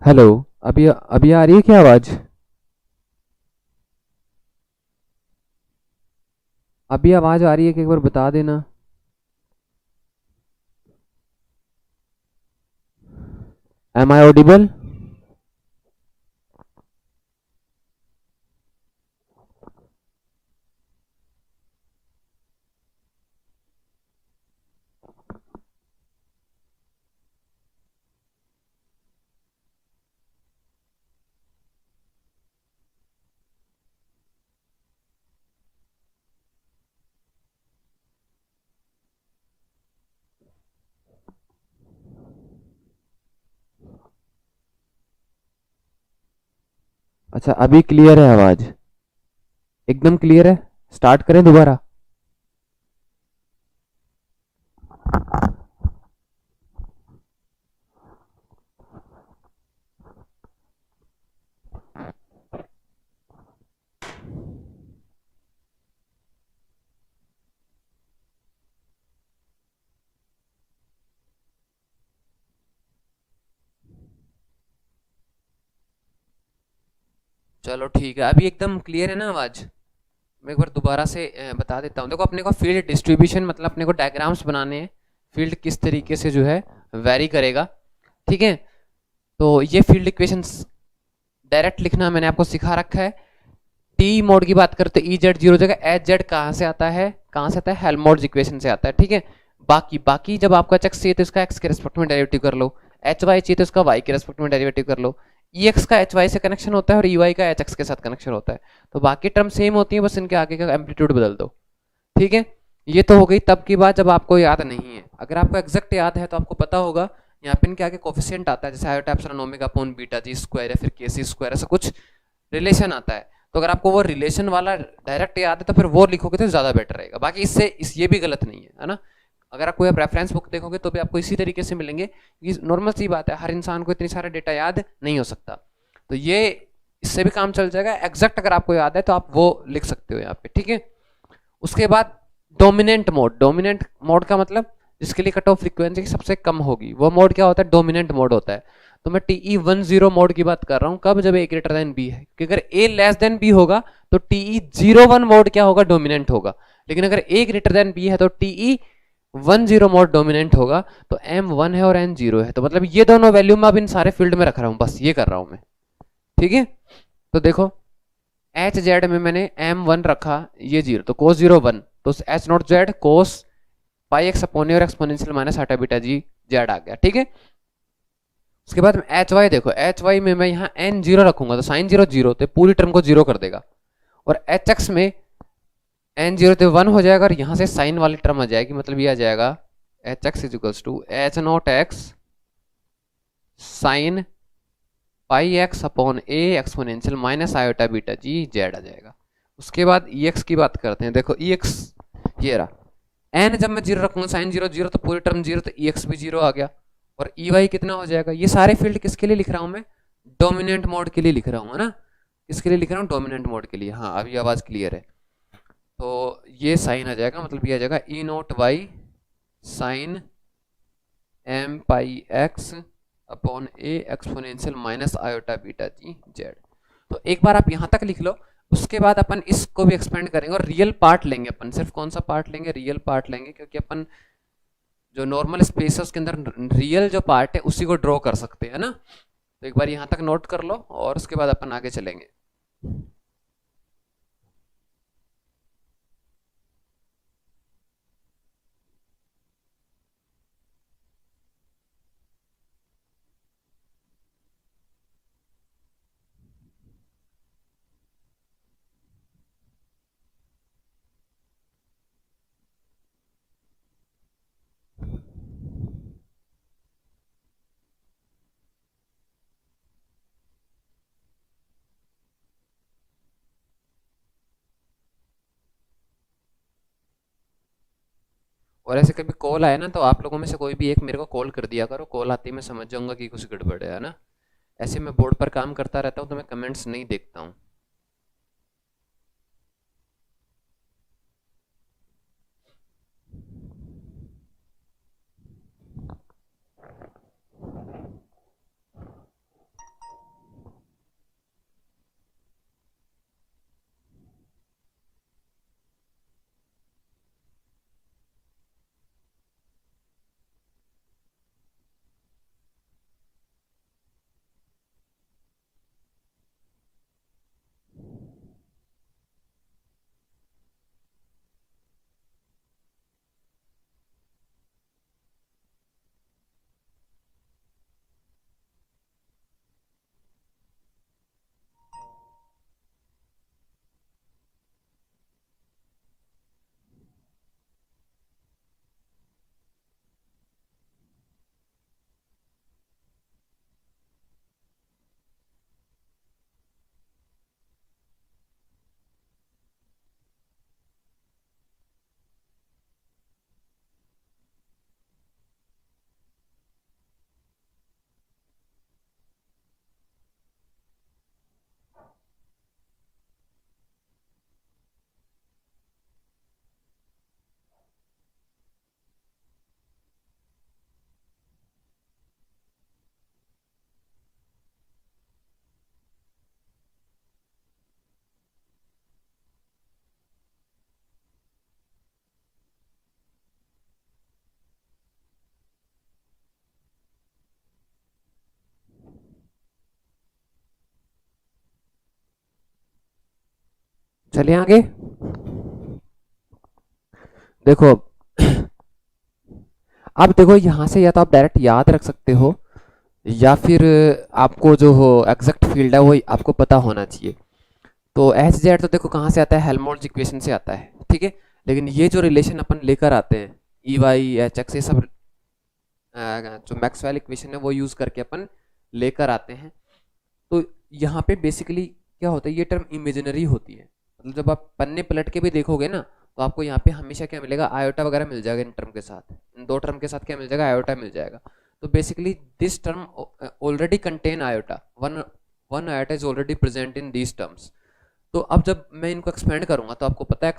Hello. अभी अभी आ रही है क्या आवाज? अभी आवाज आ रही है कि एक बार बता देना। Am I audible? अच्छा, अभी क्लियर है आवाज? एकदम क्लियर है। स्टार्ट करें दोबारा? चलो ठीक है, अभी एकदम क्लियर है ना आवाज? मैं एक बार दोबारा से बता देता हूँ। देखो, अपने को फील्ड डिस्ट्रीब्यूशन मतलब अपने को डायग्राम्स बनाने हैं। फील्ड किस तरीके से जो है वेरी करेगा। ठीक है, तो ये फील्ड इक्वेशंस डायरेक्ट लिखना मैंने आपको सिखा रखा है। टी मोड की बात करते ई जेड जीरो जगह एच जेड कहाँ से आता है? कहाँ से आता है? हेल्महोल्ट्ज इक्वेशन से आता है। ठीक है, बाकी बाकी जब आपको एच एक्स चाहिए तो इसका एक्स के रेस्पेक्ट में डेरिवेटिव कर लो, एच वाई चाहिए तो इसका वाई के रेस्पेक्ट में डेरिवेटिव कर लो। ई एक्स का एच वाई से कनेक्शन होता है और ई वाई का एच एक्स के साथ कनेक्शन होता है। तो बाकी टर्म सेम होती है, बस इनके आगे का एम्पलीट्यूड बदल दो। ठीक है, ये तो हो गई तब की बात जब आपको याद नहीं है। अगर आपको एग्जैक्ट याद है तो आपको पता होगा यहाँ पे इनके आगे कोफिशिएंट आता है, जैसे iota epsilon omega upon beta G square या फिर के सी स्क्वायर, ऐसा कुछ रिलेशन आता है। तो अगर आपको वो रिलेशन वाला डायरेक्ट याद है तो फिर वो लिखोगे तो ज्यादा बेटर रहेगा। बाकी ये भी गलत नहीं है ना। अगर आप कोई रेफरेंस बुक देखोगे तो भी आपको इसी तरीके से मिलेंगे। ये नॉर्मल सी बात है, हर इंसान को इतनी सारा डेटा याद नहीं हो सकता। तो ये इससे भी काम चल जाएगा। एग्जैक्ट अगर आपको याद है तो आप वो लिख सकते हो यहाँ पे। ठीक है, उसके बाद डोमिनेंट मोड का मतलब जिसके लिए कट ऑफ फ्रीक्वेंसी सबसे कम होगी, वो मोड क्या होता है? डोमिनेंट मोड होता है। तो मैं टीई 10 मोड की बात कर रहा हूं, कब? जब ए ग्रेटर देन बी है, कि अगर ए लेस देन बी होगा तो टीई 01 मोड क्या होगा? डोमिनेंट होगा। लेकिन अगर ए ग्रेटर देन बी है तो टीई 10 मोड डोमिनेंट होगा। तो एम 1 है और एन 0 है, तो मतलब ये दोनों वैल्यू मैं अब इन सारे फील्ड में रख रहा हूं, बस ये कर रहा हूं मैं। ठीक है, तो देखो एच जेड में मैंने एम 1 रखा, ये 0, तो कोस 0 1, तो H not Z cos pi X upon और एक्सपोनेंशियल माइनस आटा बीटा जी जेड आ गया। ठीक है, उसके बाद एच वाई देखो, एच वाई में मैं यहाँ एन 0 रखूंगा तो साइन 0 0, तो पूरी टर्म को 0 कर देगा। और एच एक्स में एन 0 तो 1 हो जाएगा और यहाँ से साइन वाली टर्म आ जाएगी, मतलब ये आ जाएगा H X is equals to H naught X sine pi X upon A exponential minus iota beta G Z आ जाएगा। उसके बाद ई एक्स की बात करते हैं। देखो ई एक्स ये रहा, एन जब मैं 0 रखूंगा साइन 0 0 तो पूरी टर्म 0, तो ई एक्स भी 0 आ गया। और ई वाई कितना हो जाएगा? ये सारे फील्ड किसके लिए लिख रहा हूं मैं? डोमिनेंट मोड के लिए लिख रहा हूँ, है ना। किसके लिए लिख रहा हूँ? डोमिनेंट मोड के लिए। हाँ, अभी आवाज क्लियर है। तो ये साइन आ जाएगा, मतलब ये आ जाएगा E naught Y sine M pi X upon A exponential minus iota beta G Z. तो एक बार आप यहाँ तक लिख लो, उसके बाद अपन इसको भी एक्सपेंड करेंगे और रियल पार्ट लेंगे अपन। सिर्फ कौन सा पार्ट लेंगे? रियल पार्ट लेंगे, क्योंकि अपन जो नॉर्मल स्पेस है उसके अंदर रियल जो पार्ट है उसी को ड्रॉ कर सकते हैं ना। तो एक बार यहाँ तक नोट कर लो और उसके बाद अपन आगे चलेंगे। और ऐसे कभी कॉल आए ना तो आप लोगों में से कोई भी एक मेरे को कॉल कर दिया करो, कॉल आती मैं समझ जाऊंगा कि कुछ गड़बड़ है ना। ऐसे मैं बोर्ड पर काम करता रहता हूँ तो मैं कमेंट्स नहीं देखता हूँ। चलिए आगे देखो। अब देखो यहाँ से या तो आप डायरेक्ट याद रख सकते हो या फिर आपको जो हो एग्जैक्ट फील्ड है वो आपको पता होना चाहिए। तो एच जेड तो देखो कहाँ से आता है, हेल्महोल्ट्ज इक्वेशन से आता है, ठीक है। लेकिन ये जो रिलेशन अपन लेकर आते हैं ई वाई एच एक्स, ये सब जो मैक्सवेल इक्वेशन है वो यूज करके अपन लेकर आते हैं। तो यहाँ पे बेसिकली क्या होता है, ये टर्म इमेजिनरी होती है। मतलब जब आप पन्ने पलट के भी देखोगे ना तो आपको यहाँ पे हमेशा क्या मिलेगा, आयोटा वगैरह मिल जाएगा इन टर्म के साथ, इन दो टर्म के साथ क्या मिल जाएगा, आयोटा मिल जाएगा। तो basically this term already contain iota, one iota is already present in these terms. तो अब जब मैं इनको एक्सपेंड करूंगा तो आपको पता है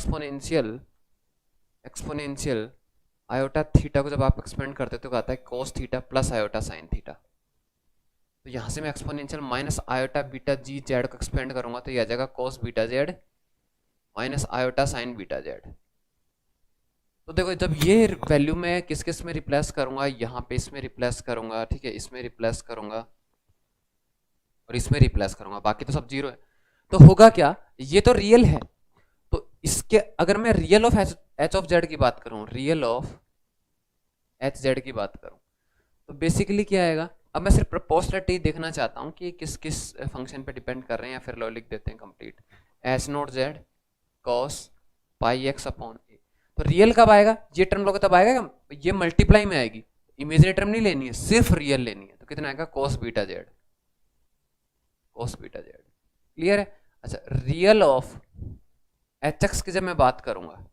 एक्सपोनेंशियल आयोटा थीटा को जब आप एक्सपेंड करते हो तो आता है cos theta plus iota sine theta. तो यहाँ से मैं exponential minus iota beta G Z को एक्सपेंड करूंगा तो ये आ जाएगा cos beta Z minus iota sine beta Z. तो देखो जब ये वैल्यू मैं किस किस में रिप्लेस करूंगा, यहाँ पे इसमें रिप्लेस करूंगा, ठीक है, इसमें रिप्लेस करूंगा और इसमें रिप्लेस करूंगा, बाकी तो सब जीरो है। तो होगा क्या, ये तो रियल है, तो इसके अगर मैं real of H of Z की बात करूं, रियल ऑफ एच जेड की बात करूं, तो बेसिकली क्या आएगा। अब मैं सिर्फ प्रपोर्शनलिटी देखना चाहता हूं कि किस किस फंक्शन पे डिपेंड कर रहे हैं, या फिर लो लिख देते हैं complete, H naught Z cos pi X upon A. तो रियल कब आएगा, ये टर्म लोगे तब आएगा, ये मल्टीप्लाई में आएगी, इमेजिनरी टर्म नहीं लेनी है, सिर्फ रियल लेनी है। तो कितना आएगा, cos beta Z, cos beta Z, clear है। अच्छा, रियल ऑफ एच एक्स की जब मैं बात करूंगा,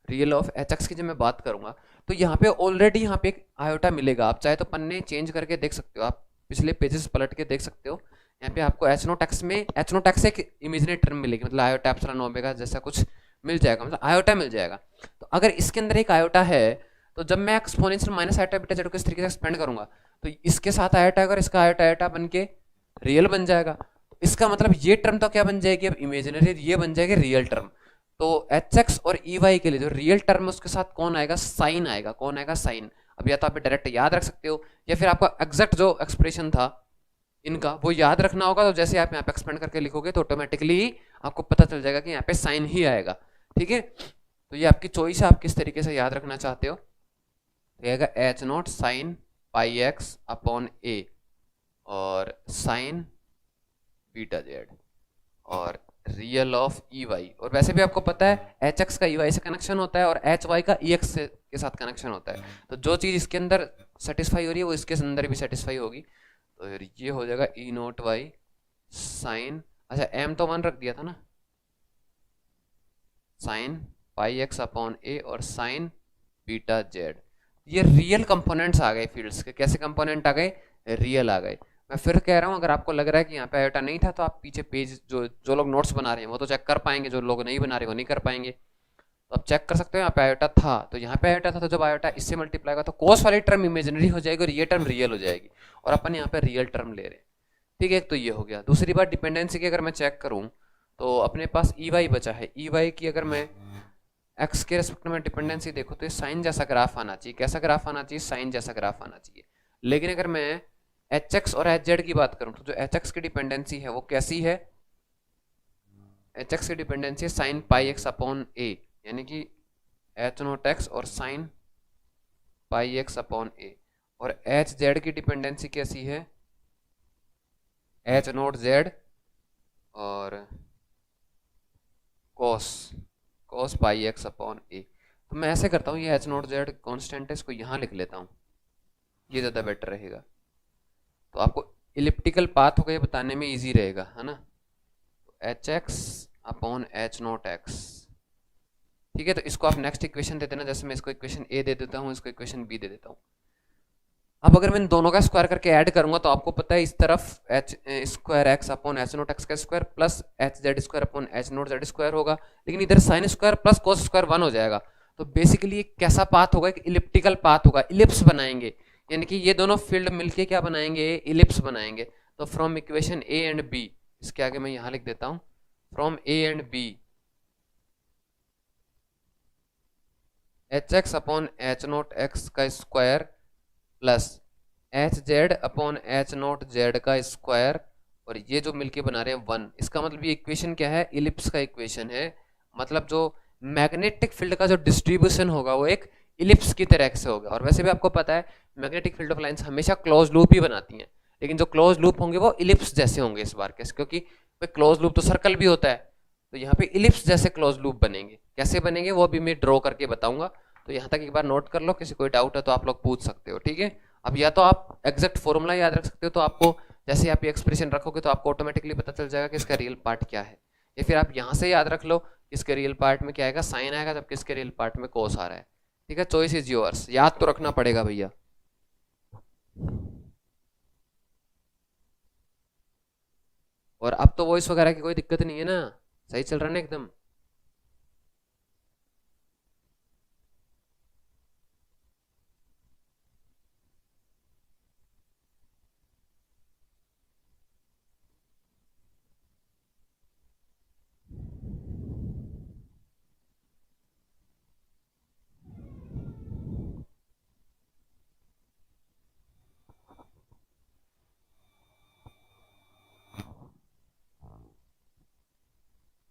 रियल ऑफ एच एक्स की जब मैं बात करूंगा तो यहाँ पे ऑलरेडी यहाँ पे एक आयोटा मिलेगा। आप चाहे तो पन्ने चेंज करके देख सकते हो, आप पिछले पेजेस पलट के देख सकते हो। यहाँ पे आपको एच नोट एक्स में एच नोट एक्स एक इमेजिनरी टर्म मिलेगी, मतलब आयोटा एप्सिलॉन ओमेगा जैसा कुछ मिल जाएगा, मतलब आयोटा मिल जाएगा। तो अगर इसके अंदर एक आयोटा है तो जब मैं exponential minus iota beta Z को इस तरीके से एक्सपेंड करूंगा तो इसके साथ आयोटा अगर इसका आयोटा आयोटा बन के रियल बन जाएगा। इसका मतलब ये टर्म तो क्या बन जाएगी अब इमेजिनरी, ये बन जाएगी रियल टर्म। तो एच एक्स और ई वाई के लिए जो रियल टर्म उसके साथ कौन आएगा, साइन आएगा। कौन आएगा, साइन। अब या तो आप डायरेक्ट याद रख सकते हो या फिर आपका एग्जैक्ट जो एक्सप्रेशन था इनका वो याद रखना होगा। तो जैसे आप यहाँ पे एक्सपेंड करके लिखोगे तो ऑटोमेटिकली आपको पता चल जाएगा कि यहाँ पे साइन ही आएगा, ठीक है। तो ये आपकी चॉइस है, आप किस तरीके से याद रखना चाहते हो। तो आएगा H naught sine pi X upon A और साइन बीटा जेड और रियल ऑफ ई वाई। और वैसे भी आपको पता है एच एक्स का ई वाई से कनेक्शन होता है और एच वाई का ई एक्स के साथ कनेक्शन होता है। तो जो चीज़ इसके अंदर सेटिस्फाई हो रही है वो इसके अंदर भी सेटिस्फाई होगी। तो ये हो जाएगा ई नोट वाई साइन, अच्छा एम तो 1 रख दिया था ना, sign pi X upon A और साइन बीटा जेड। ये रियल कंपोनेंट्स आ गए फील्ड्स के। कैसे कंपोनेंट आ गए, रियल आ गए। मैं फिर कह रहा हूँ अगर आपको लग रहा है कि यहाँ पे आयोटा नहीं था तो आप पीछे पेज जो लोग नोट्स बना रहे हैं वो तो चेक कर पाएंगे, जो लोग नहीं बना रहे वो नहीं कर पाएंगे। तो आप चेक कर सकते हो यहाँ पे आयोटा था, तो यहाँ पे आयोटा था, तो जब आयोटा इससे मल्टीप्लाई होगा तो कोस वाली टर्म इमेजिनरी हो जाएगी और ये टर्म रियल हो जाएगी और अपन यहाँ पे रियल टर्म ले रहे हैं, ठीक है। तो ये हो गया। दूसरी बात डिपेंडेंसी की अगर मैं चेक करूँ तो अपने पास ई वाई बचा है। ई वाई की अगर मैं एक्स के रेस्पेक्ट में डिपेंडेंसी देखो तो ये साइन जैसा ग्राफ आना चाहिए। कैसा ग्राफ आना चाहिए, साइन जैसा ग्राफ आना चाहिए। लेकिन अगर मैं एच एक्स और एच जेड की बात करूं तो जो एच एक्स की डिपेंडेंसी है वो कैसी है, एच एक्स की डिपेंडेंसी है साइन पाई एक्स अपॉन ए, यानी कि एच नोट एक्स और sign pi X upon A. और एच जेड की डिपेंडेंसी कैसी है, एच नोट जेड और cos pi X upon A. तो मैं ऐसे करता हूँ, ये एच नोट जेड कॉन्स्टेंट है, इसको यहाँ लिख लेता हूँ, ये ज़्यादा बेटर रहेगा। तो आपको इलिप्टिकल पाथ होगा ये बताने में इजी रहेगा, है ना। H X upon H naught x, ठीक है। तो इसको आप नेक्स्ट इक्वेशन दे देना, जैसे मैं इसको इक्वेशन ए दे देता हूँ, इसको इक्वेशन बी दे देता हूँ। अब अगर मैं इन दोनों का स्क्वायर करके ऐड करूंगा तो आपको पता है इस तरफ H square X upon H naught X का square plus H Z square upon H naught Z square होगा, लेकिन इधर sine square plus cos square 1 हो जाएगा। तो बेसिकली एक कैसा पाथ होगा, एक इलिप्टिकल पाथ होगा, इलिप्स बनाएंगे, यानी कि ये दोनों फील्ड मिलके क्या बनाएंगे, इलिप्स बनाएंगे। तो from equation A and B, इसके आगे मैं यहां लिख देता हूं, from A and B H X upon H naught X का square plus H Z upon H naught Z का स्क्वायर और ये जो मिलके बना रहे हैं 1, इसका मतलब ये इक्वेशन क्या है, इलिप्स का इक्वेशन है। मतलब जो मैग्नेटिक फील्ड का जो डिस्ट्रीब्यूशन होगा वो एक इलिप्स की तरह से होगा। और वैसे भी आपको पता है मैग्नेटिक फील्ड ऑफ लाइंस हमेशा क्लोज लूप ही बनाती हैं, लेकिन जो क्लोज लूप होंगे वो इलिप्स जैसे होंगे इस बार कैसे, क्योंकि क्लोज लूप तो सर्कल भी होता है, तो यहाँ पे इलिप्स जैसे क्लोज लूप बनेंगे। कैसे बनेंगे वो भी मैं ड्रॉ करके बताऊंगा, तो यहाँ तक एक बार नोट कर लो, किसी कोई डाउट है तो आप लोग पूछ सकते हो, ठीक है। अब या तो आप एग्जैक्ट फॉर्मूला याद रख सकते हो, तो आपको जैसे आप ये एक्सप्रेशन रखोगे तो आपको ऑटोमेटिकली पता चल जाएगा कि इसका रियल पार्ट क्या है, या फिर आप यहाँ से याद रख लो इसके रियल पार्ट में क्या आएगा, साइन आएगा, जबकि इसके रियल पार्ट में कोस आ रहा है, ठीक है। चॉइस इज योर्स, याद तो रखना पड़ेगा भैया। और अब तो वॉइस वगैरह की कोई दिक्कत नहीं है ना, सही चल रहा है ना एकदम।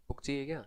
बुक चाहिए क्या?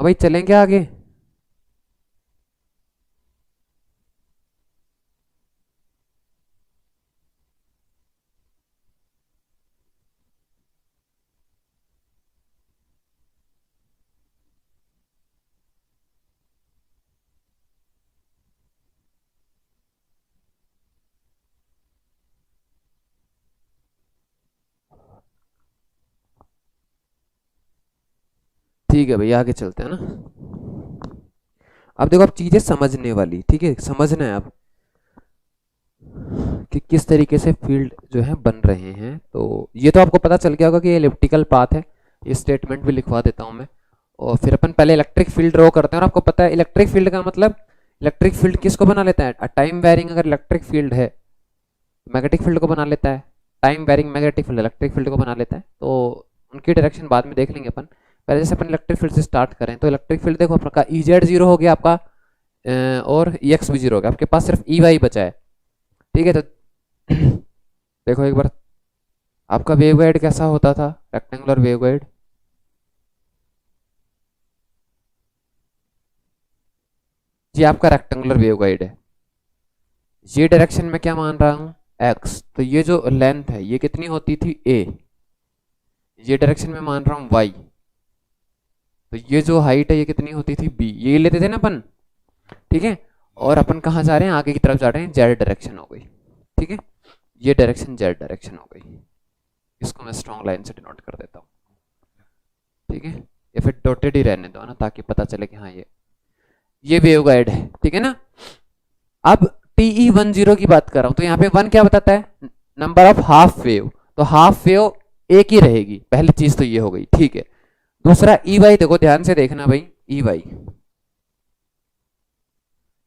अब भाई चलें क्या आगे? ठीक है भैया आगे चलते हैं ना। अब देखो अब चीजें समझने वाली, ठीक है, समझना है अब कि किस तरीके से फील्ड जो है बन रहे हैं। तो ये तो आपको पता चल गया होगा कि ये एलिप्टिकल पाथ है, ये स्टेटमेंट भी लिखवा देता हूं मैं। और फिर अपन पहले इलेक्ट्रिक फील्ड ड्रॉ करते हैं, और आपको पता है इलेक्ट्रिक फील्ड का मतलब, इलेक्ट्रिक फील्ड किसको बना लेता है, टाइम वेरिंग अगर इलेक्ट्रिक फील्ड है मैग्नेटिक फील्ड को बना लेता है, time varying magnetic field electric field को बना लेता है। तो उनकी डायरेक्शन बाद में देख लेंगे अपन, पहले जैसे अपन इलेक्ट्रिक फील्ड से स्टार्ट करें। तो इलेक्ट्रिक फील्ड देखो आपका E z 0 हो गया आपका और ई एक्स भी जीरो हो गया, आपके पास सिर्फ ई वाई बचा है। ठीक है, तो देखो एक बार आपका वेवगाइड कैसा होता था, रेक्टेंगुलर वेवगाइड। ये आपका रेक्टेंगुलर वेवगाइड है, ये डायरेक्शन में क्या मान रहा हूं x, तो ये जो लेंथ है ये कितनी होती थी a, ये डायरेक्शन में मान रहा हूं y, तो ये जो हाइट है ये कितनी होती थी b, ये लेते थे ना अपन। ठीक है, और अपन कहाँ जा रहे हैं, आगे की तरफ जा रहे हैं, z डायरेक्शन हो गई। ठीक है, ये डायरेक्शन z डायरेक्शन हो गई, इसको मैं स्ट्रॉन्ग लाइन से डिनोट कर देता हूँ। ठीक है, या फिर डॉटेड ही रहने दो ना, ताकि पता चले कि हाँ ये वेवगाइड है। ठीक है ना, अब TE10 की बात कर रहा हूं, तो यहाँ पे 1 क्या बताता है, नंबर ऑफ हाफ वेव, तो हाफ वेव एक ही रहेगी, पहली चीज तो ये हो गई। ठीक है, दूसरा EY, देखो ध्यान से देखना भाई, EY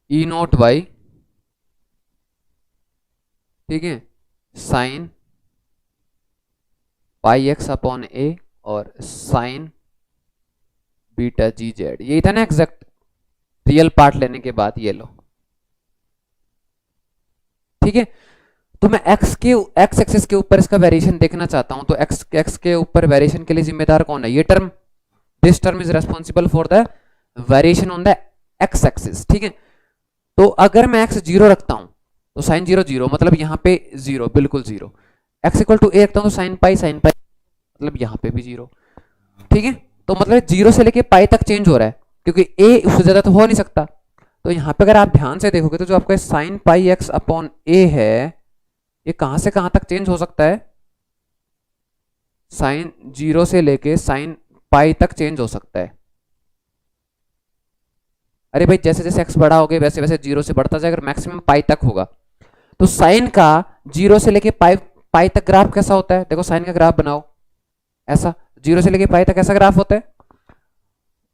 E नोट वाई, ठीक है, sign pi X upon A और साइन बीटा जी जेड, यही था ना एग्जैक्ट रियल पार्ट लेने के बाद, ये लो। ठीक है, तो मैं एक्स एक्सिस के ऊपर इसका वेरिएशन देखना चाहता हूं, तो एक्स के ऊपर वेरिएशन के लिए जिम्मेदार कौन है, ये term, this term is responsible for the variation on the x axis. ठीक है, तो अगर मैं एक्स जीरो रखता हूं तो साइन जीरो जीरो, मतलब यहाँ पे जीरो, बिल्कुल जीरो। एक्स इक्वल टू ए रखता हूं तो साइन पाई मतलब यहाँ पे भी जीरो। ठीक है, तो मतलब जीरो से लेके पाई तक चेंज हो रहा है, क्योंकि ए उससे ज्यादा तो हो नहीं सकता। तो यहाँ पे अगर आप ध्यान से देखोगे तो जो आपका साइन पाई एक्स अपॉन ए है, ये कहां से कहां तक चेंज हो सकता है, साइन जीरो से लेके साइन पाई तक चेंज हो सकता है। अरे भाई जैसे जैसे एक्स बड़ा होगा वैसे वैसे जीरो से बढ़ता जाएगा, मैक्सिमम पाई तक होगा। तो साइन का जीरो से लेके पाई तक ग्राफ कैसा होता है, देखो साइन का ग्राफ बनाओ, ऐसा जीरो से लेके पाई तक ऐसा ग्राफ होता है,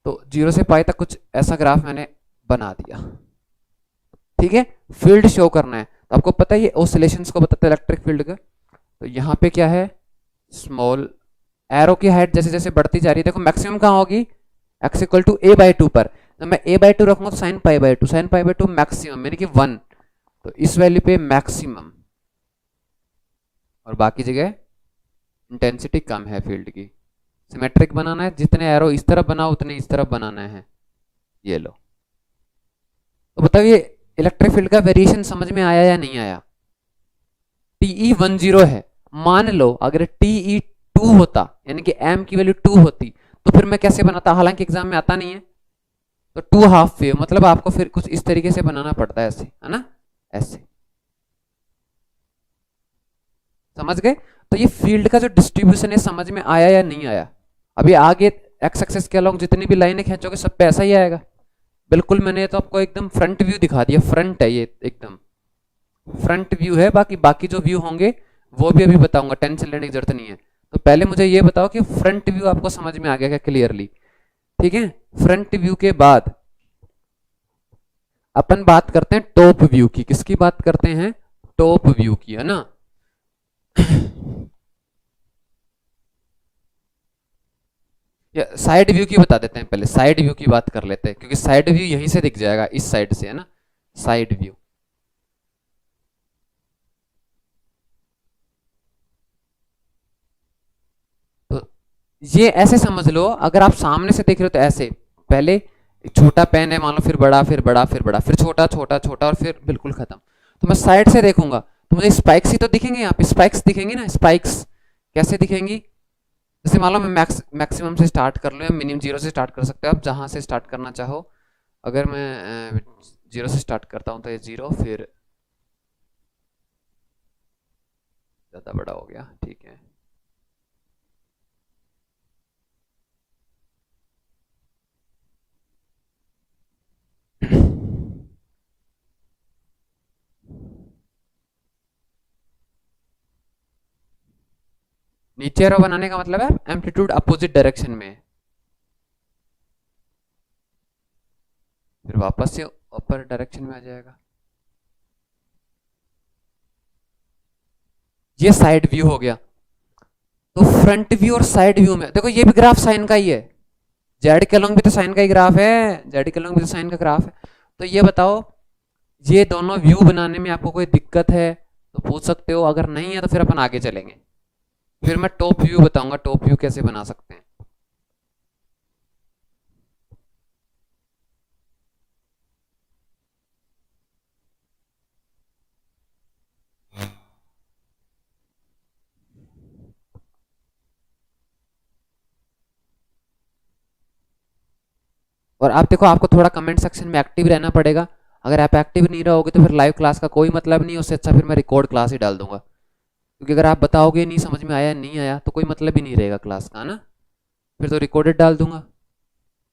तो जीरो से पाई तक कुछ ऐसा ग्राफ मैंने बना दिया। ठीक है, फील्ड शो करना है, तो आपको पता है ये ऑसिलेशंस को बताता है इलेक्ट्रिक फील्ड का। तो यहाँ पे क्या है, स्मॉल एरो की हाइट जैसे जैसे बढ़ती जा रही है, देखो मैक्सिमम कहाँ होगी, x equal to a by two पर, तो मैं ए बाई टू रखूंगा तो sine pi by two, sine pi by two maximum यानी कि 1, तो इस वैल्यू पे मैक्सिमम, और बाकी जगह इंटेंसिटी कम है फील्ड की। सिमेट्रिक बनाना है, जितने एरो इस तरफ बनाओ उतने इस तरफ बनाना है, ये लो। तो बताइए इलेक्ट्रिक फील्ड का वेरिएशन समझ में आया या नहीं आया। TE10 है, मान लो अगर TE2 होता, यानी कि m की वैल्यू 2 होती, तो फिर मैं कैसे बनाता, हालांकि एग्जाम में आता नहीं है, तो 2 हाफ वेव, मतलब आपको फिर कुछ इस तरीके से बनाना पड़ता है, ऐसे है ना, ऐसे, समझ गए। तो ये फील्ड का जो डिस्ट्रीब्यूशन है समझ में आया या नहीं आया। अभी आगे एक्स एक्सिस के अलोंग जितनी भी लाइनें खींचोगे सब पे ऐसा ही आएगा, बिल्कुल। मैंने तो आपको एकदम फ्रंट व्यू दिखा दिया, फ्रंट है ये, एकदम फ्रंट व्यू है, बाकी जो व्यू होंगे वो भी अभी बताऊंगा, टेंशन लेने की जरूरत नहीं है। तो पहले मुझे ये बताओ कि फ्रंट व्यू आपको समझ में आ गया क्या क्लियरली। ठीक है, फ्रंट व्यू के बाद अपन बात करते हैं टॉप व्यू की, किसकी बात करते हैं, टॉप व्यू की, है ना। साइड व्यू की बता देते हैं, पहले साइड व्यू की बात कर लेते हैं, क्योंकि साइड व्यू यहीं से दिख जाएगा, इस साइड से, है ना, साइड व्यू। तो ये ऐसे समझ लो, अगर आप सामने से देख रहे हो तो ऐसे, पहले छोटा पेन है मान लो, फिर बड़ा, फिर बड़ा, फिर बड़ा, फिर छोटा, छोटा, छोटा, और फिर बिल्कुल खत्म। तो मैं साइड से देखूंगा तो मुझे स्पाइक्स ही तो दिखेंगे, यहाँ पे स्पाइक्स दिखेंगी ना, स्पाइक्स कैसे दिखेंगी, जैसे मान लो मैं मैक्सिमम से स्टार्ट कर लो, या मिनिमम जीरो से स्टार्ट कर सकते हो आप, जहां से स्टार्ट करना चाहो। अगर मैं जीरो से स्टार्ट करता हूं तो ये जीरो, फिर ज़्यादा बड़ा हो गया, ठीक है। नीचे एरो बनाने का मतलब है एम्पलीट्यूड अपोजिट डायरेक्शन में, फिर वापस से ऊपर डायरेक्शन में आ जाएगा। ये साइड व्यू हो गया। तो फ्रंट व्यू और साइड व्यू में देखो, ये भी ग्राफ साइन का ही है, जेड के अलोंग भी तो साइन का ही ग्राफ है, जेड के अलोंग भी तो साइन का ग्राफ है। तो ये बताओ, ये दोनों व्यू बनाने में आपको कोई दिक्कत है तो पूछ सकते हो, अगर नहीं है तो फिर अपन आगे चलेंगे। फिर मैं टॉप व्यू बताऊंगा, टॉप व्यू कैसे बना सकते हैं। और आप देखो, आपको थोड़ा कमेंट सेक्शन में एक्टिव रहना पड़ेगा। अगर आप एक्टिव नहीं रहोगे तो फिर लाइव क्लास का कोई मतलब नहीं, उससे अच्छा फिर मैं रिकॉर्ड क्लास ही डाल दूंगा। क्योंकि अगर आप बताओगे नहीं समझ में आया नहीं आया तो कोई मतलब ही नहीं रहेगा क्लास का, ना। फिर तो रिकॉर्डेड डाल दूंगा,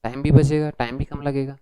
टाइम भी बचेगा, टाइम भी कम लगेगा।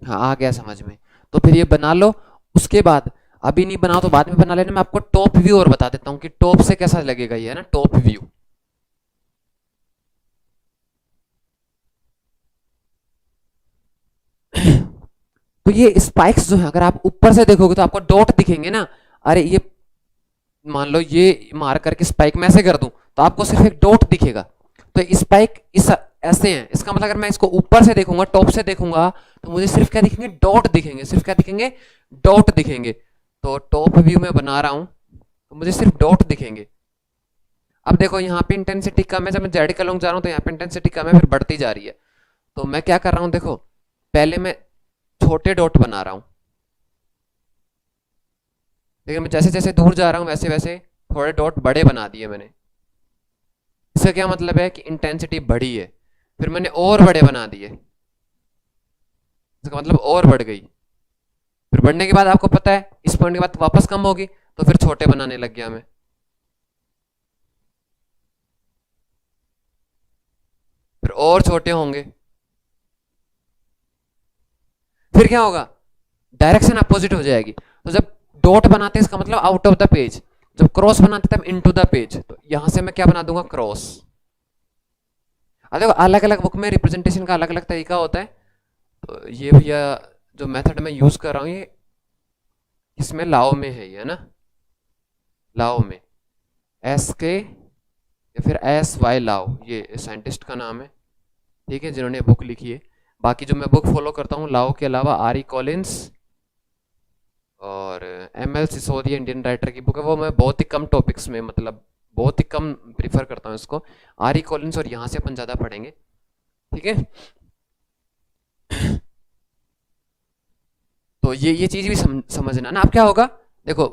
हाँ, आ गया समझ में। तो फिर ये बना लो। उसके बाद, अभी नहीं बनाओ तो बाद में बना लेना। मैं आपको टॉप व्यू और बता देता हूँ कि टॉप से कैसा लगेगा ये, है ना, टॉप व्यू। तो ये स्पाइक्स जो है, अगर आप ऊपर से देखोगे तो आपको डॉट दिखेंगे ना। अरे ये मान लो ये मार करके स्पाइक मैं ऐसे कर दूं तो आपको सिर्फ एक डॉट दिखेगा। तो स्पाइक इस ऐसे हैं, इसका मतलब अगर मैं इसको ऊपर से देखूंगा, टॉप से देखूंगा, तो मुझे सिर्फ क्या दिखेंगे, डॉट दिखेंगे। सिर्फ क्या दिखेंगे, डॉट दिखेंगे। तो टॉप व्यू में बना रहा हूं तो मुझे सिर्फ डॉट दिखेंगे। अब देखो यहाँ पे इंटेंसिटी कम है, जब मैं जेड का लॉन्ग जा रहा हूँ तो यहाँ पे इंटेंसिटी कम है, फिर बढ़ती जा रही है। तो मैं क्या कर रहा हूँ, देखो पहले मैं छोटे डॉट बना रहा हूँ, लेकिन मैं जैसे जैसे दूर जा रहा हूँ वैसे वैसे थोड़े डॉट बड़े बना दिए मैंने। इसका क्या मतलब है कि इंटेंसिटी बढ़ी है। फिर मैंने और बड़े बना दिए, इसका मतलब और बढ़ गई। फिर बढ़ने के बाद आपको पता है इस पॉइंट के बाद वापस कम होगी, तो फिर छोटे बनाने लग गया मैं। फिर और छोटे होंगे। फिर क्या होगा, डायरेक्शन अपोजिट हो जाएगी। तो जब डॉट बनाते हैं इसका मतलब आउट ऑफ द पेज, जब क्रॉस बनाते तब इनटू द पेज। तो यहां से मैं क्या बना दूंगा, क्रॉस। अब देखो अलग अलग बुक में रिप्रेजेंटेशन का अलग अलग तरीका होता है। तो ये भैया जो मेथड मैं यूज कर रहा हूँ ये इसमें लाओ में है, ये ना, लाओ में, एस के या फिर एस वाई लाओ, ये साइंटिस्ट का नाम है, ठीक है, जिन्होंने बुक लिखी है। बाकी जो मैं बुक फॉलो करता हूँ लाओ के अलावा आर ई कॉलिंस और M L Sisodia, Indian writer की बुक है, वो मैं बहुत ही कम टॉपिक्स में, मतलब बहुत ही कम प्रीफर करता हूँ इसको। आर ई कॉलिंस और यहाँ से अपन ज़्यादा पढ़ेंगे, ठीक है। तो ये चीज़ भी समझना ना। अब क्या होगा, देखो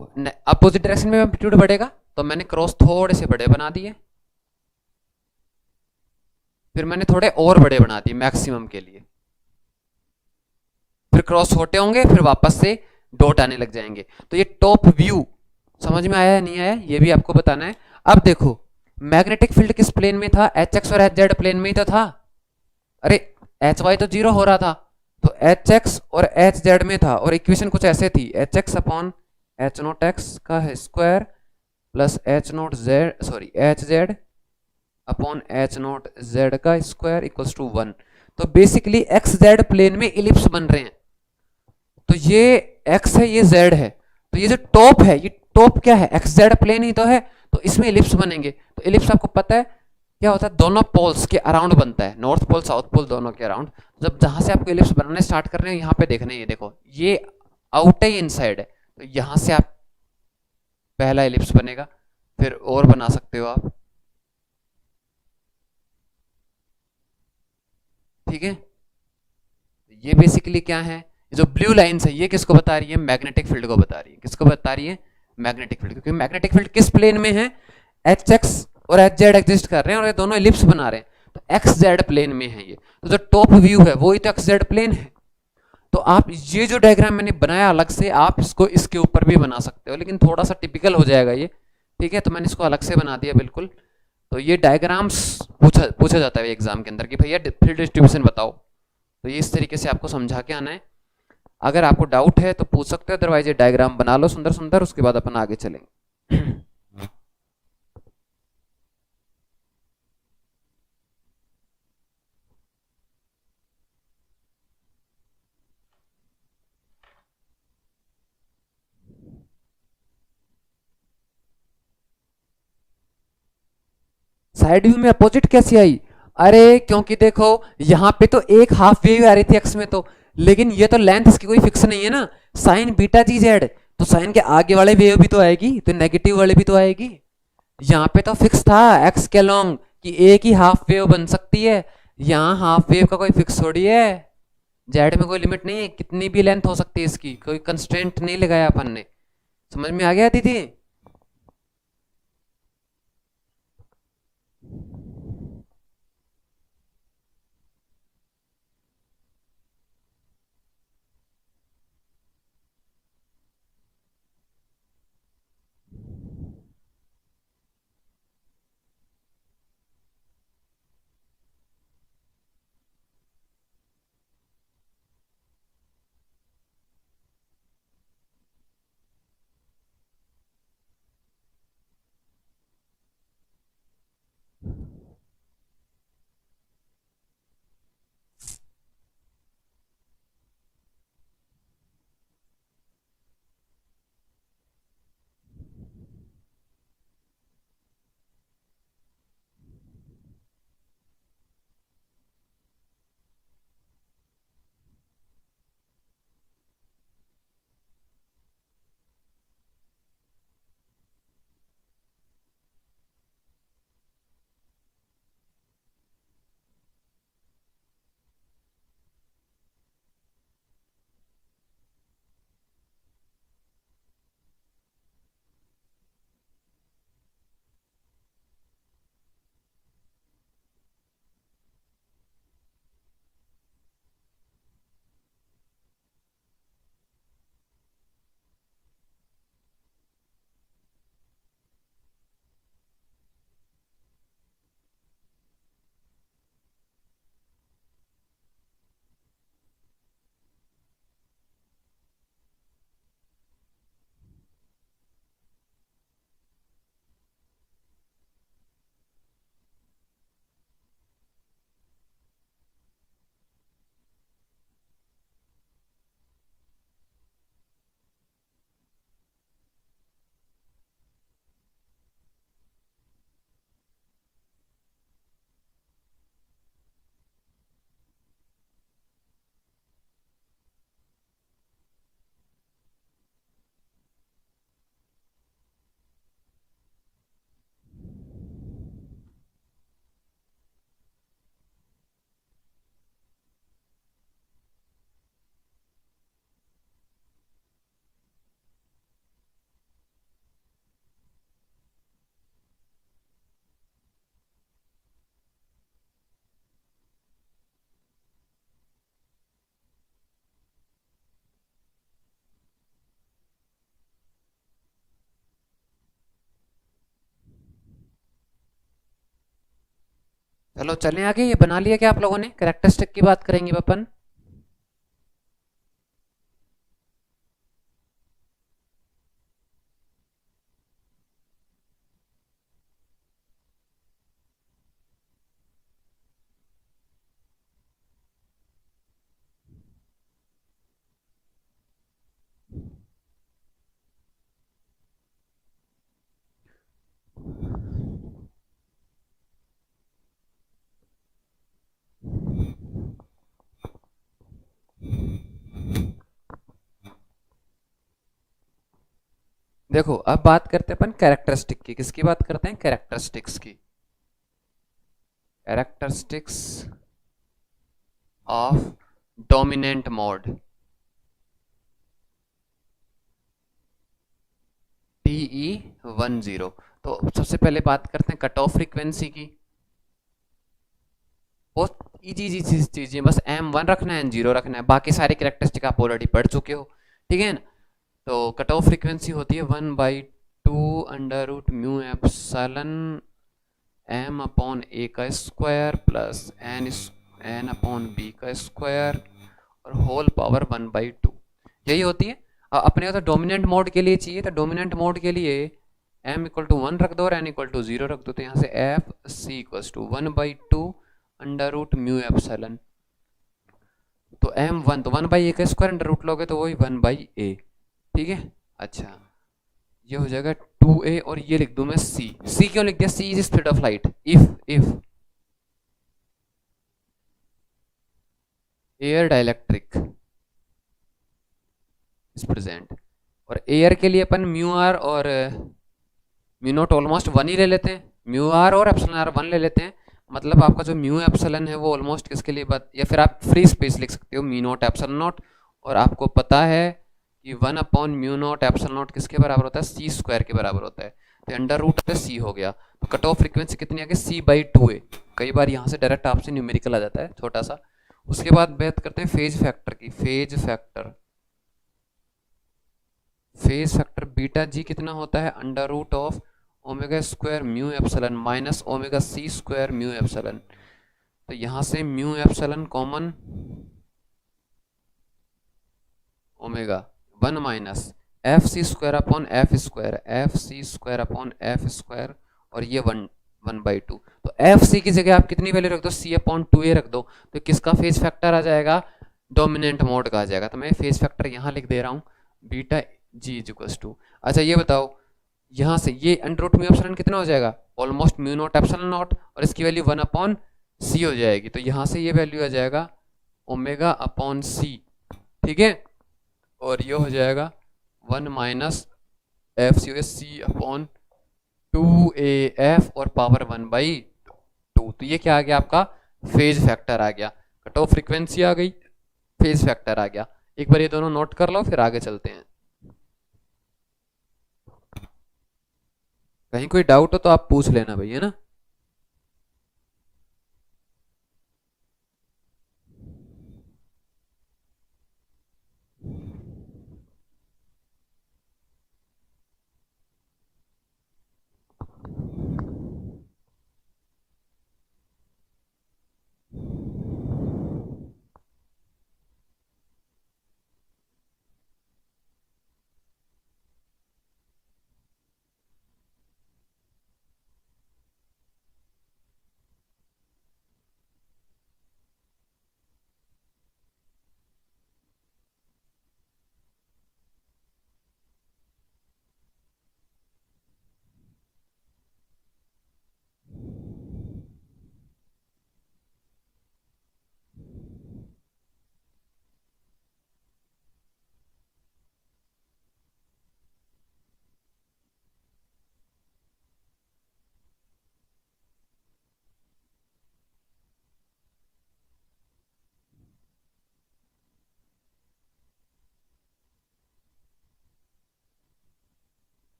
अपोजिट डायरेक्शन में एम्पलीट्यूड बढ़ेगा, तो मैंने क्रॉस थोड़े से बड़े बना दिए। फिर मैंने थोड़े और बड़े बना दिए मैक्सिमम के लिए। फिर क्रॉस छोटे होंगे, फिर वापस से डॉट आने लग जाएंगे। तो ये टॉप व्यू समझ में आया या नहीं आया, ये भी आपको बताना है। अब देखो मैग्नेटिक फील्ड किस प्लेन में था, एच एक्स और एच जेड प्लेन में ही तो था। अरे एच वाई तो जीरो हो रहा था, तो एच एक्स और एच जेड में था। और इक्वेशन कुछ ऐसे थी, H X upon H naught X का square plus H naught Z, sorry H Z upon H naught Z का स्क्वायर इक्वल्स टू 1। तो बेसिकली एक्स जेड प्लेन में इलिप्स बन रहे हैं। तो ये एक्स है, ये जेड है। तो ये जो टॉप है, ये टॉप क्या है, एक्स जेड प्लेन ही तो है। तो इसमें इलिप्स बनेंगे। तो इलिप्स आपको पता है क्या होता है, दोनों पोल्स के अराउंड बनता है, नॉर्थ पोल साउथ पोल दोनों के अराउंड। जब जहां से आपको इलिप्स बनाने स्टार्ट कर रहे हैं यहाँ पे देखना, ये देखो ये आउट है, इनसाइड है। तो यहां से आप पहला इलिप्स बनेगा, फिर और बना सकते हो आप। ठीक है, ये बेसिकली क्या है, जो ब्लू लाइंस है ये किसको बता रही है, मैग्नेटिक फील्ड को बता रही है। किसको बता रही है, मैग्नेटिक फील्ड, क्योंकि मैग्नेटिक फील्ड किस प्लेन में है, एच एक्स और एच जेड एग्जिस्ट कर रहे हैं और ये दोनों एलिप्स बना रहे हैं, तो एक्स जेड प्लेन में है ये, तो जो टॉप व्यू है वो ही तो एक्स जेड प्लेन है। तो आप ये जो डायग्राम मैंने बनाया अलग से, आप इसको इसके ऊपर भी बना सकते हो, लेकिन थोड़ा सा टिपिकल हो जाएगा ये, ठीक है, तो मैंने इसको अलग से बना दिया बिल्कुल। तो ये डायग्राम्स पूछा जाता है एग्जाम के अंदर कि भैया फील्ड डिस्ट्रीब्यूशन बताओ, तो ये इस तरीके से आपको समझा के आना है। अगर आपको डाउट है तो पूछ सकते हो, अदरवाइज ये डायग्राम बना लो सुंदर सुंदर, उसके बाद अपन आगे चलेंगे। साइड व्यू में अपोजिट कैसी आई, अरे क्योंकि देखो यहाँ पे तो एक हाफ वेव आ रही थी एक्स में, तो लेकिन ये तो लेंथ इसकी कोई फिक्स नहीं है ना, साइन बीटा जी जेड, तो साइन के आगे वाले वेव भी तो आएगी, तो नेगेटिव वाले भी तो आएगी। यहाँ पे तो फिक्स था एक्स के लॉन्ग कि एक ही हाफ वेव बन सकती है, यहाँ हाफ वेव का कोई फिक्स थोड़ी है, जेड में कोई लिमिट नहीं है, कितनी भी लेंथ हो सकती है इसकी, कोई कंस्ट्रेंट नहीं लगाया अपन ने। समझ में आ गया दीदी। चलो चलें आगे, ये बना लिया क्या आप लोगों ने, कैरेक्टरिस्टिक की बात करेंगे अपन। देखो अब बात करते हैं अपन कैरेक्टरिस्टिक की, किसकी बात करते हैं, कैरेक्टरिस्टिक्स की। Characteristics of dominant mode TE10। तो सबसे पहले बात करते हैं कट ऑफ फ्रीक्वेंसी की। बहुत इजी इजी चीज़ है, बस M1 रखना है, N0 रखना है, बाकी सारी कैरेक्टरिस्टिक आप ऑलरेडी पढ़ चुके हो, ठीक है ना। तो कट ऑफ फ्रीक्वेंसी होती है 1/2 under root mu epsilon M upon A का square plus N upon B का स्क्वायर और होल पावर 1/2, यही होती है। अपने को तो डोमिनेंट मोड के लिए चाहिए, तो डोमिनेंट मोड के लिए M=1 रख दो और N=0 रख दो, तो यहाँ से FC=1/2 under root mu epsilon. तो M1 तो 1/A का स्क्वायर अंडर रूट लोगे तो वही 1/A, ठीक है। अच्छा, ये हो जाएगा 2A और ये लिख दूं मैं C क्यों लिख दिया? C is speed of light. If air dielectric is present, और एयर के लिए अपन म्यू आर और म्यू नॉट ऑलमोस्ट 1 ही ले लेते हैं, म्यू आर और एप्सिलॉन आर 1 ले लेते हैं। मतलब आपका जो म्यू एप्सिलॉन है वो ऑलमोस्ट किसके लिए बात, या फिर आप फ्री स्पेस लिख सकते हो म्यू नॉट एप्सिलॉन नॉट, और आपको पता है कि 1 upon mu naught epsilon not किसके बराबर होता है? C स्क्वायर के बराबर होता है। तो अंडर रूट पे C हो गया, तो कट ऑफ फ्रीक्वेंसी कितनी आ गई? C/2A। कई बार यहाँ से डायरेक्ट आपसे न्यूमेरिकल आ जाता है छोटा सा। उसके बाद बात करते हैं फेज फैक्टर की। फेज फैक्टर बीटा जी कितना होता है? Under root of omega square mu epsilon minus omega C square mu epsilon. तो यहाँ से mu epsilon common, omega 1 minus FC square upon F square, और ये 1/2। तो FC की जगह आप कितनी वैल्यू रख दो? C/2A रख दो, तो किसका फेज फैक्टर आ जाएगा? डोमिनेंट मोड का आ जाएगा। तो मैं फेज फैक्टर यहाँ लिख दे रहा हूँ, beta g is equal to. अच्छा ये बताओ, यहाँ से ये अंडर रूट म्यू एप्सिलॉन कितना हो जाएगा? Almost mu naught epsilon not, और इसकी वैल्यू 1/C हो जाएगी, तो यहाँ से ये वैल्यू आ जाएगा ओमेगा अपॉन C, ठीक है। और ये हो जाएगा 1 माइनस FC/2AF और पावर 1/2। तो ये क्या आ गया? आपका फेज फैक्टर आ गया। कट ऑफ फ्रीक्वेंसी आ गई, फेज फैक्टर आ गया। एक बार ये दोनों नोट कर लो, फिर आगे चलते हैं। कहीं कोई डाउट हो तो आप पूछ लेना भाई, है ना।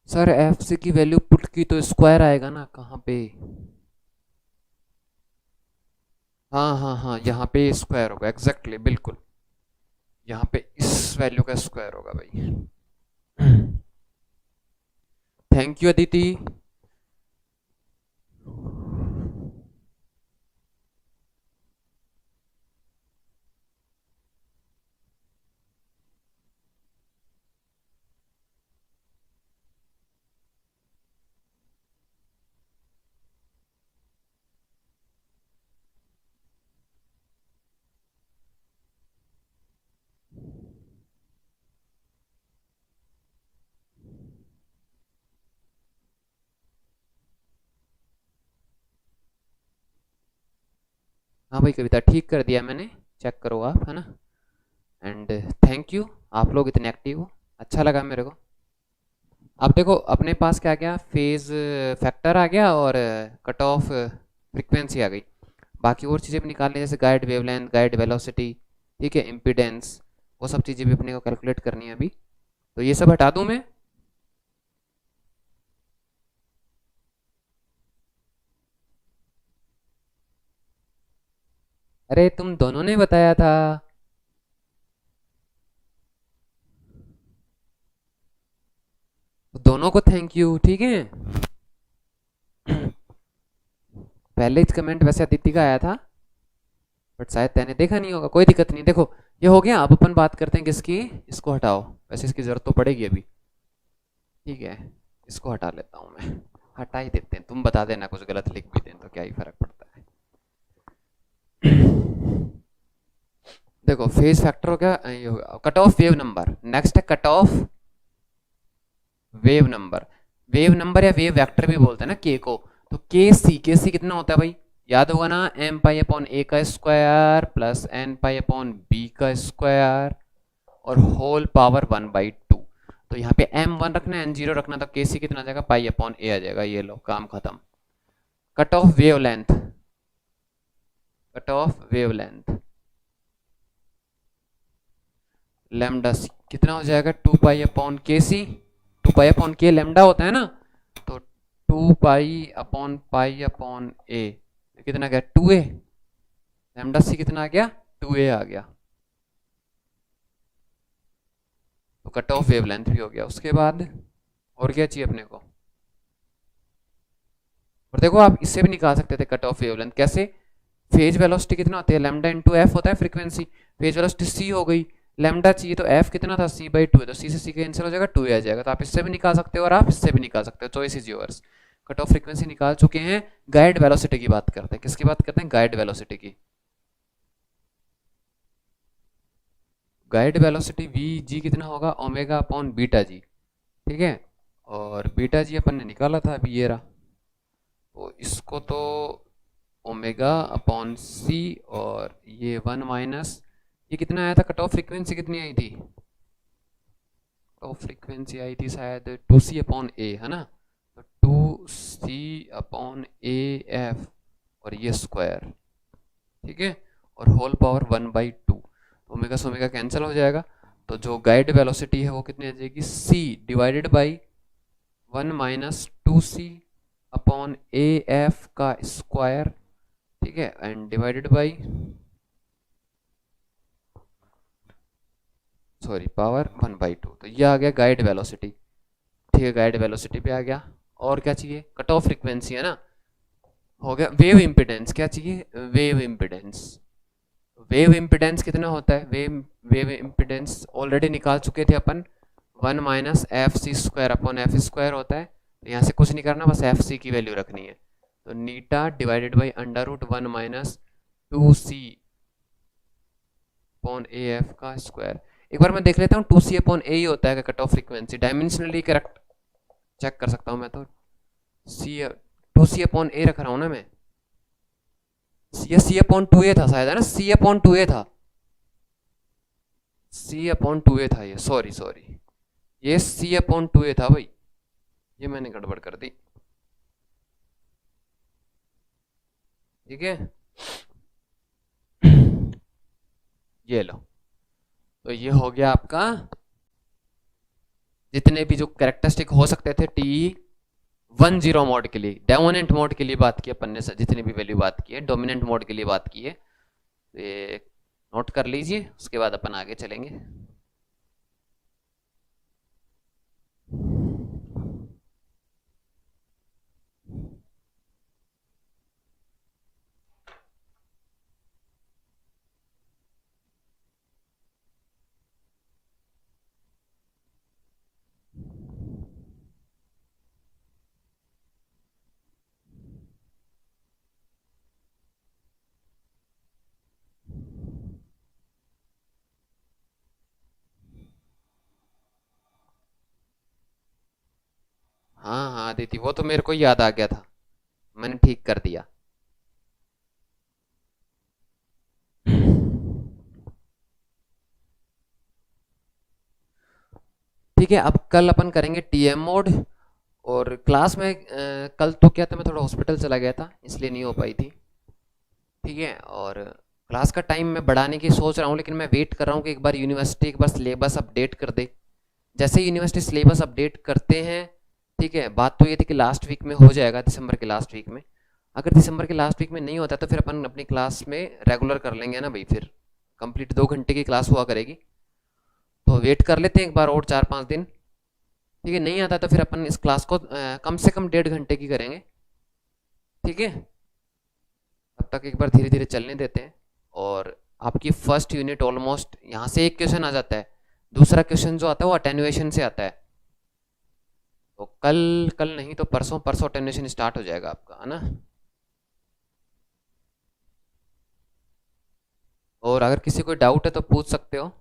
सर एफ सी की वैल्यू पुट की तो स्क्वायर आएगा ना, कहाँ पे? हाँ हाँ हाँ, यहाँ पे स्क्वायर होगा, एग्जैक्टली बिल्कुल, यहाँ पे इस वैल्यू का स्क्वायर होगा भाई। Thank you Aditi. हाँ भाई कविता, ठीक कर दिया मैंने, चेक करो आप, है ना। एंड थैंक यू, आप लोग इतने एक्टिव हो, अच्छा लगा मेरे को। अब देखो अपने पास क्या गया, फेज फैक्टर आ गया और कट ऑफ फ्रीक्वेंसी आ गई। बाकी और चीज़ें भी निकालनी है, जैसे गाइड वेवलेंथ, गाइड वेलोसिटी, ठीक है, इम्पीडेंस, वो सब चीज़ें भी अपने को कैलकुलेट करनी है अभी। तो ये सब हटा दूं मैं? अरे तुम दोनों ने बताया था। तो दोनों को थैंक यू, ठीक है। पहले ही कमेंट वैसे अदिति का आया था, बट शायद तैने देखा नहीं होगा, कोई दिक्कत नहीं। देखो ये हो गया, अब अपन बात करते हैं किसकी, इसको हटाओ, वैसे इसकी जरूरत तो पड़ेगी अभी, ठीक है। इसको हटा लेता हूँ मैं, हटा ही देते हैं, तुम बता देना कुछ गलत लिख भी दें तो क्या ही फर्क पड़ता है। देखो फेज फैक्टर हो गया, ये हो गया cut off wave number. Next है cut off wave number. Wave number या वेव वेक्टर भी बोलते हैं ना के को। तो के सी कितना होता है भाई, याद होगा ना, एम पाई अपॉन ए का square plus n pi upon b का स्क्वायर और होल पावर 1/2। तो यहाँ पे m1 रखना है, n0 रखना, तो के सी कितना आ जाएगा, पाई अपॉन ए आ जाएगा। ये लो काम खत्म। Cut off wavelength, cut off wavelength lambda C कितना हो जाएगा, 2 पाई अपॉन के सी, 2 पाई अपॉन के लेमडा होता है ना, तो 2 पाई अपॉन ए कितना गया, 2a। लेमडा सी कितना आ गया, 2a आ गया। तो कट ऑफ वेवलेंथ भी हो गया। उसके बाद और क्या चाहिए अपने को, और देखो आप इससे भी निकाल सकते थे कट ऑफ वेवलेंथ, कैसे, फेज वेलोसिटी कितना होती है, लैम्डा इंटू एफ होता है फ्रीक्वेंसी, फेज वेलोसिटी सी हो गई, लैम्डा चाहिए तो एफ कितना था, c/2 है, तो सी से सी कैंसिल हो जाएगा, 2a आ जाएगा। तो आप इससे भी निकाल सकते हो और आप इससे भी निकाल सकते हो, choice is yours. Cut off frequency निकाल चुके हैं, गाइड वेलोसिटी की बात करते हैं। किसकी बात करते हैं, गाइड वेलोसिटी की। गाइड वेलोसिटी वी जी कितना होगा, ओमेगा अपॉन बीटा जी, ठीक है। और बीटा जी अपन ने निकाला था अभी, ये रहा। तो इसको तो ओमेगा अपॉन सी, और ये 1 माइनस, ये कितना आया था, कट ऑफ फ्रीक्वेंसी कितनी आई थी, कट ऑफ फ्रीक्वेंसी आई थी शायद 2c/a, है ना। तो 2c/a/f और ये स्क्वायर, ठीक है, और होल पावर 1/2। ओमेगा से ओमेगा कैंसिल हो जाएगा, तो जो गाइड वेलोसिटी है वो कितनी आ जाएगी, c divided by 1 minus 2c/a/f का स्क्वायर, ठीक है, and divided by, sorry, power 1/2। तो ये आ गया गाइड वेलोसिटी, ठीक है, गाइड वेलोसिटी पे आ गया। और क्या चाहिए, कट ऑफ फ्रीक्वेंसी, है ना, हो गया। वेव इम्पिडेंस क्या चाहिए, वेव इम्पिडेंस। वेव इम्पिडेंस कितना होता है, वेव वेव इम्पिडेंस ऑलरेडी निकाल चुके थे अपन, 1 minus f c square upon F square होता है। तो यहाँ से कुछ नहीं करना, बस एफ सी की वैल्यू रखनी है। तो eta divided by √1 minus 2c upon A F का स्क्वायर। एक बार मैं देख लेता हूँ 2c/a ही होता है cut off frequency, dimensionally correct check कर सकता हूँ मैं तो। सी 2c/a रख रहा हूँ ना मैं, ये c/2a था शायद, है ना, c/2a था, c/2a था ये, सॉरी सॉरी, ये c/2a था भाई, ये मैंने गड़बड़ कर दी, ठीक है। ये लो, तो ये हो गया आपका जितने भी जो कैरेक्टरिस्टिक हो सकते थे T10 मोड के लिए, डोमिनेंट मोड के लिए बात की अपन ने, जितनी भी वैल्यू बात की है, डोमिनेंट मोड के लिए बात की है, ये नोट कर लीजिए, उसके बाद अपन आगे चलेंगे। हाँ हाँ दीदी, वो तो मेरे को याद आ गया था, मैंने ठीक कर दिया। ठीक है, अब कल अपन करेंगे टीएम मोड। और क्लास में कल तो क्या था, मैं थोड़ा हॉस्पिटल चला गया था, इसलिए नहीं हो पाई थी। ठीक है, और क्लास का टाइम मैं बढ़ाने की सोच रहा हूँ, लेकिन मैं वेट कर रहा हूँ कि एक बार यूनिवर्सिटी एक बार सिलेबस अपडेट कर दे। जैसे यूनिवर्सिटी सिलेबस अपडेट करते हैं, ठीक है, बात तो ये थी कि लास्ट वीक में हो जाएगा, दिसंबर के लास्ट वीक में। अगर दिसंबर के लास्ट वीक में नहीं होता तो फिर अपन अपनी क्लास में रेगुलर कर लेंगे ना भाई, फिर कंप्लीट 2 घंटे की क्लास हुआ करेगी। तो वेट कर लेते हैं एक बार और 4-5 दिन। ठीक है, नहीं आता तो फिर अपन इस क्लास को कम से कम 1.5 घंटे की करेंगे। ठीक है, तब तक एक बार धीरे धीरे चलने देते हैं। और आपकी फर्स्ट यूनिट ऑलमोस्ट, यहाँ से एक क्वेश्चन आ जाता है, दूसरा क्वेश्चन जो आता है वो अटेन्युएशन से आता है। तो कल कल नहीं तो परसों परसों अटेन्युएशन स्टार्ट हो जाएगा आपका, है ना। और अगर किसी को डाउट है तो पूछ सकते हो।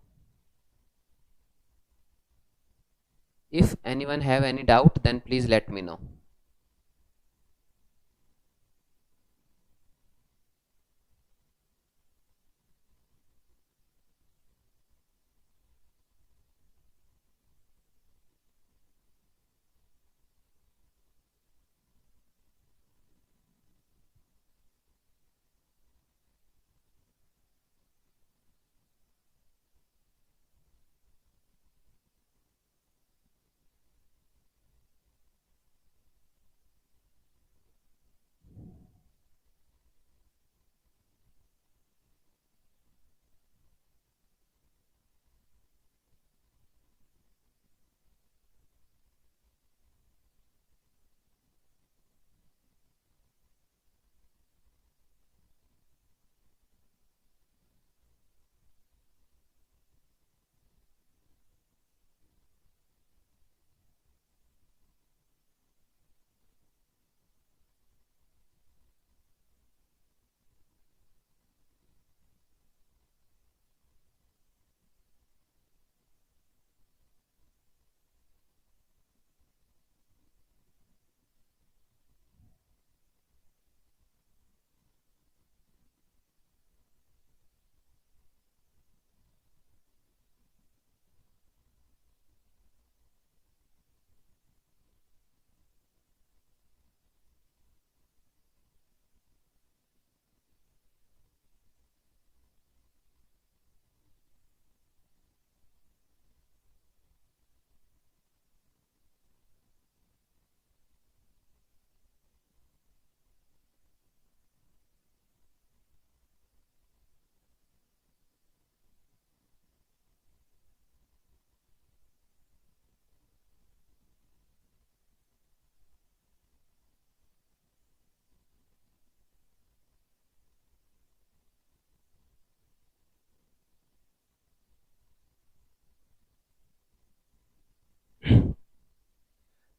If anyone have any doubt then please let me know.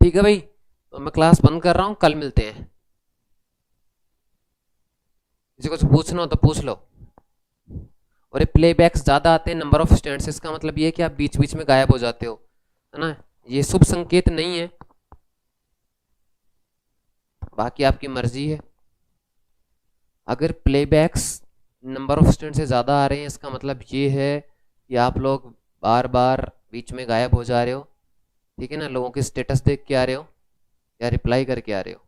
ठीक है भाई, तो मैं क्लास बंद कर रहा हूँ, कल मिलते हैं। किसी को कुछ पूछना हो तो पूछ लो। और ये प्लेबैक्स ज़्यादा आते हैं नंबर ऑफ स्टूडेंट्स, इसका मतलब ये है कि आप बीच बीच में गायब हो जाते हो, है ना। ये शुभ संकेत नहीं है, बाकी आपकी मर्जी है। अगर प्लेबैक्स नंबर ऑफ स्टूडेंट से ज़्यादा आ रहे हैं, इसका मतलब ये है कि आप लोग बार बार बीच में गायब हो जा रहे हो। ठीक है ना, लोगों के स्टेटस देख के आ रहे हो या रिप्लाई करके आ रहे हो।